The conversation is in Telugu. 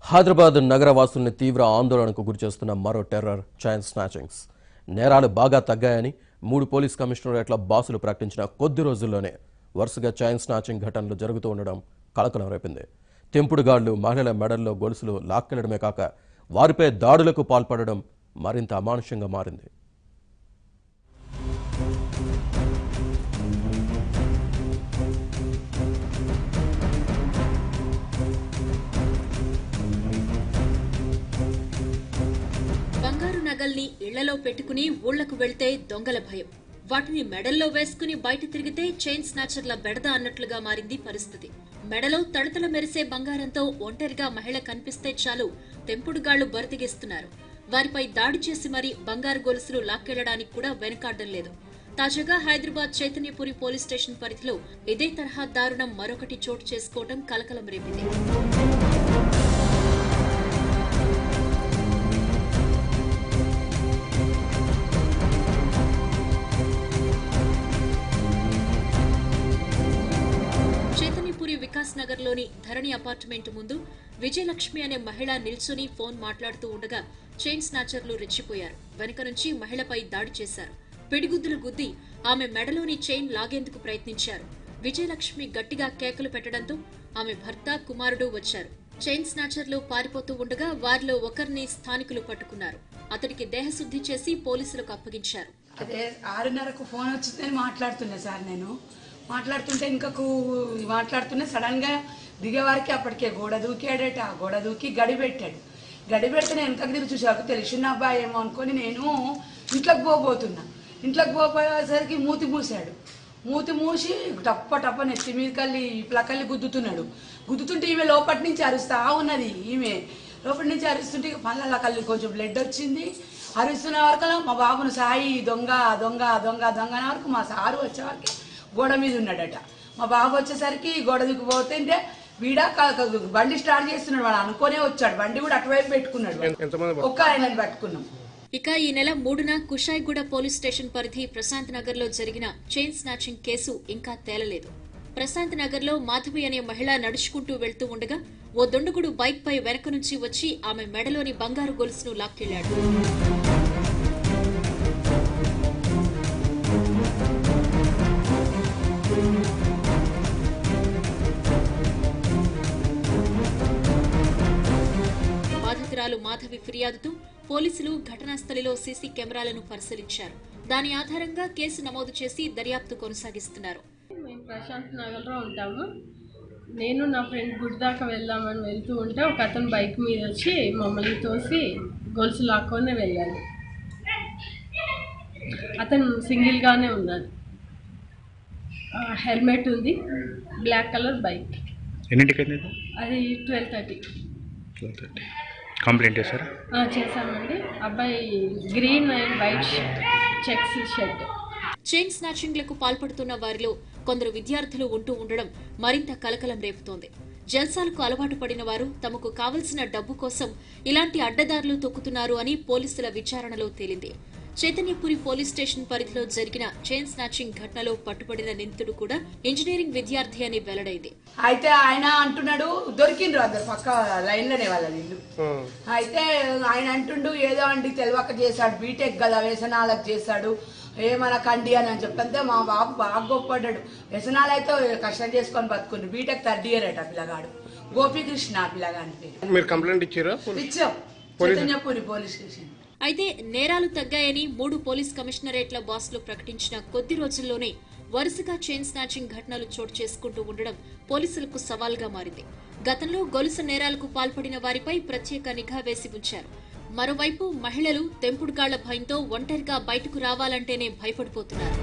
హైదరాబాద్ నగరవాసుల్ని తీవ్ర ఆందోళనకు గురిచేస్తున్న మరో టెర్రర్ చైన్ స్నాచింగ్స్. నేరాలు బాగా తగ్గాయని 3 పోలీస్ కమిషనరేట్ల బాసులు ప్రకటించిన కొద్ది రోజుల్లోనే వరుసగా చైన్ స్నాచింగ్ ఘటనలు జరుగుతూ ఉండడం కలకలం రేపింది. తెంపుడుగాళ్లు మహిళల మెడల్లో గొలుసులు లాక్కెళ్లడమే కాక వారిపై దాడులకు పాల్పడడం మరింత అమానుషంగా మారింది. బంగారు నగల్ని ఇళ్లలో పెట్టుకుని ఊళ్లకు వెళ్తే దొంగల భయం, వాటిని మెడల్లో వేసుకుని బయట తిరిగితే చైన్ స్నాచర్ల బెడద అన్నట్లుగా మారింది పరిస్థితి. మెడలో తడతల మెరిసే బంగారంతో ఒంటరిగా మహిళ కనిపిస్తే చాలు తెంపుడుగాళ్లు బరితెగిస్తున్నారు. వారిపై దాడి చేసి మరీ బంగారు గొలుసులు లాక్కెళ్లడానికి కూడా వెనుకాడడం లేదు. తాజాగా హైదరాబాద్ చైతన్యపురి పోలీస్ స్టేషన్ పరిధిలో ఇదే తరహా దారుణం మరొకటి చోటు చేసుకోవడం కలకలం రేపింది. వికాస్ నగర్ లోని ధరణి అపార్ట్మెంట్ ముందు విజయలక్ష్మి అనే మహిళ నిల్చుని ఫోన్ మాట్లాడుతూ ఉండగా చైన్ స్నాచర్లు రెచ్చిపోయారు. వెనుక నుంచి మహిళపై దాడి చేశారు. పిడిగుద్దులు గుద్ది ఆమె మెడలోని చైన్ లాగేందుకు ప్రయత్నించారు. విజయలక్ష్మి గట్టిగా కేకలు పెట్టడంతో ఆమె భర్త, కుమారుడు వచ్చారు. చైన్ స్నాచర్లు పారిపోతూ ఉండగా వారిలో ఒకరిని స్థానికులు పట్టుకున్నారు. అతడికి దేహశుద్ధి చేసి పోలీసులకు అప్పగించారు. అదే 6:30కు ఫోన్ వచ్చిందని మాట్లాడుతున్నా సార్. నేను మాట్లాడుతుంటే ఇంకకు మాట్లాడుతున్నా సడన్ గా దిగేవారికి అప్పటికే గోడ దూకాడట. గోడ దూకి గడి పెట్టాడు. గడి పెడితే నేను వెనకకు తిరిగి చూసాకు తెలిసిన అబ్బాయి ఏమో అనుకుని నేను ఇంట్లోకి పోబోతున్నా. ఇంట్లోకి పోయేసరికి మూతి మూసాడు. మూతి మూసి టప్ప నెత్తి మీదకల్లి ప్లకల్లి గుద్దుతున్నాడు. గుద్దుతుంటే ఈమె లోపటి నుంచి అరుస్తా ఉన్నది. ఈమె లోపటి నుంచి అరుస్తుంటే పళ్ళ కల్లి కొంచెం బ్లడ్ వచ్చింది. అరుస్తున్న వరకు మా బాబును సాయి దొంగ దొంగ దొంగ దొంగ అనే వరకు మా సారు వచ్చేవరకు గోడ మీద ఉన్నాడట. మా బాబు వచ్చేసరికి గోడ దిక్కుపోతే వీడ బండి స్టార్ట్ చేస్తున్నాడు. వాడు అనుకోనే వచ్చాడు. బండి కూడా అటువైపు పెట్టుకున్నాడు. ఒక్క ఆయనని పట్టుకున్నాం. ఇక ఈ నెల 3న కుషాయిగూడ పోలీస్ స్టేషన్ పరిధి ప్రశాంత్ నగర్ లో జరిగిన చైన్ స్నాచింగ్ కేసు ఇంకా తేలలేదు. ప్రశాంత్ నగర్ లో మాధవి అనే మహిళ నడుచుకుంటూ వెళ్తూ ఉండగా ఓ దుండగుడు బైక్ పై వెనక నుంచి వచ్చి ఆమె మెడలోని బంగారు గొలుసును లాక్కెళ్లాడు. బాధితురాలు మాధవి ఫిర్యాదుతో పోలీసులు ఘటనా స్థలిలో సీసీ కెమెరాలను పరిశీలించారు. దాని ఆధారంగా కేసు నమోదు చేసి దర్యాప్తు కొనసాగిస్తున్నారు. మేము ప్రశాంత్ నగర్లో ఉంటాము. నేను నా ఫ్రెండ్ గుడి దాకా వెళ్దామని వెళ్తూ ఉంటే ఒక అతను బైక్ మీద వచ్చి మమ్మల్ని తోసి గొలుసు లాక్కొని వెళ్ళాడు. అతను సింగిల్గానే ఉన్నాడు. హెల్మెట్ ఉంది. Black colour bike. అది 12:30. కంప్లైంట్ చేశారా? చేశామండి. అబ్బాయి green and white checks shirt. Chain స్నాచింగ్లకు పాల్పడుతున్న వారిలో కొందరు విద్యార్థులు ఉంటూ ఉండడం మరింత కలకలం రేపుతోంది. జల్సాలకు అలవాటు పడిన వారు తమకు కావలసిన డబ్బు కోసం ఇలాంటి అడ్డదారులు తొక్కుతున్నారు అని పోలీసుల విచారణలో తేలింది. చైతన్యపురి పోలీస్ స్టేషన్ పరిధిలో జరిగిన చైన్ స్నాచింగ్ ఘటనలో పట్టుబడిన నిందితుడు కూడా ఇంజనీరింగ్ విద్యార్థి అని వెల్లడైంది. అయితే ఆయన అంటున్నాడు దొరికిండ్రు అందరు పక్క లైన్ లోనే వాళ్ళ ఇల్లు. అయితే ఆయన అంటుండు ఏదో అండి తెలివక చేశాడు, బీటెక్ కదా వ్యసనాలకు చేశాడు, ఏమన్నా కండి అని చెప్పంతే మా బాబు బాగా గొప్పడ్డాడు. వ్యసనాలు అయితే కష్టం చేసుకొని బతుకుండు. బీటెక్ 3rd year అట పిల్లగాడు. గోపీకృష్ణ పిల్లగాని పేరు. ఇచ్చాం చైతన్యపురి పోలీస్ స్టేషన్. అయితే నేరాలు తగ్గాయని 3 పోలీస్ కమిషనరేట్ల బాసులు ప్రకటించిన కొద్ది రోజుల్లోనే వరుసగా చైన్ స్నాచింగ్ ఘటనలు చోటు చేసుకుంటూ ఉండడం పోలీసులకు సవాల్గా మారింది. గతంలో గొలుసు నేరాలకు పాల్పడిన వారిపై ప్రత్యేక నిఘా వేసి ఉంచారు. మరోవైపు మహిళలు తెంపుడుగాళ్ల భయంతో ఒంటరిగా బయటకు రావాలంటేనే భయపడిపోతున్నారు.